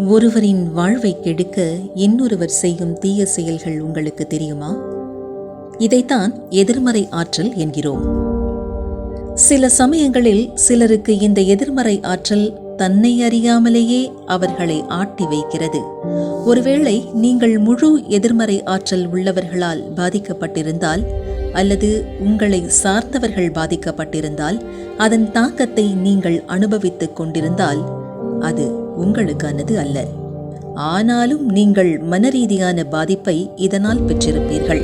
ஒருவரின் வாழ்வை கெடுக்க இன்னொருவர் செய்யும் தீய செயல்கள் உங்களுக்கு தெரியுமா? இதைத்தான் எதிர்மறை ஆற்றல் என்கிறோம். சில சமயங்களில் சிலருக்கு இந்த எதிர்மறை ஆற்றல் தன்னை அறியாமலேயே அவர்களை ஆட்டி வைக்கிறது. ஒருவேளை நீங்கள் முழு எதிர்மறை ஆற்றல் உள்ளவர்களால் பாதிக்கப்பட்டிருந்தால் அல்லது உங்களை சார்ந்தவர்கள் பாதிக்கப்பட்டிருந்தால், அதன் தாக்கத்தை நீங்கள் அனுபவித்துக் கொண்டிருந்தால் அது உங்களுக்கானது அல்ல. ஆனாலும் நீங்கள் மனரீதியான பாதிப்பை இதனால் பெற்றிருப்பீர்கள்.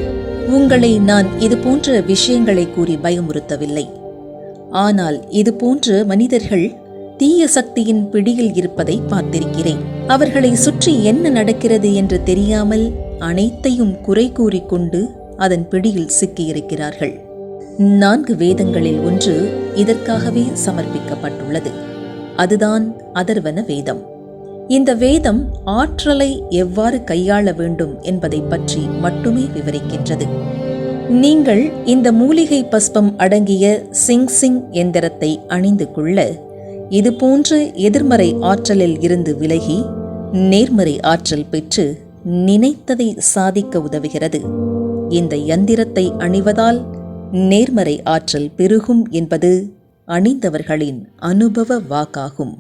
உங்களை நான் இது போன்ற விஷயங்களை கூறி பயமுறுத்தவில்லை. ஆனால் இது போன்ற மனிதர்கள் தீய சக்தியின் பிடியில் இருப்பதை பார்த்திருக்கிறேன். அவர்களை சுற்றி என்ன நடக்கிறது என்று தெரியாமல் அனைத்தையும் குறை கூறிக்கொண்டு அதன் பிடியில் சிக்கியிருக்கிறார்கள். 4 வேதங்களில் ஒன்று இதற்காகவே சமர்ப்பிக்கப்பட்டுள்ளது. அதுதான் அதர்வன வேதம். இந்த வேதம் ஆற்றலை எவ்வாறு கையாள வேண்டும் என்பதை பற்றி மட்டுமே விவரிக்கின்றது. நீங்கள் இந்த மூலிகை பஸ்பம் அடங்கிய சிங் எந்திரத்தை அணிந்து கொள்ள இது போன்ற எதிர்மறை ஆற்றலில் இருந்து விலகி நேர்மறை ஆற்றல் பெற்று நினைத்ததை சாதிக்க உதவுகிறது. இந்த யந்திரத்தை அணிவதால் நேர்மறை ஆற்றல் பெருகும் என்பது அணிந்தவர்களின் அனுபவ வாக்காகும்.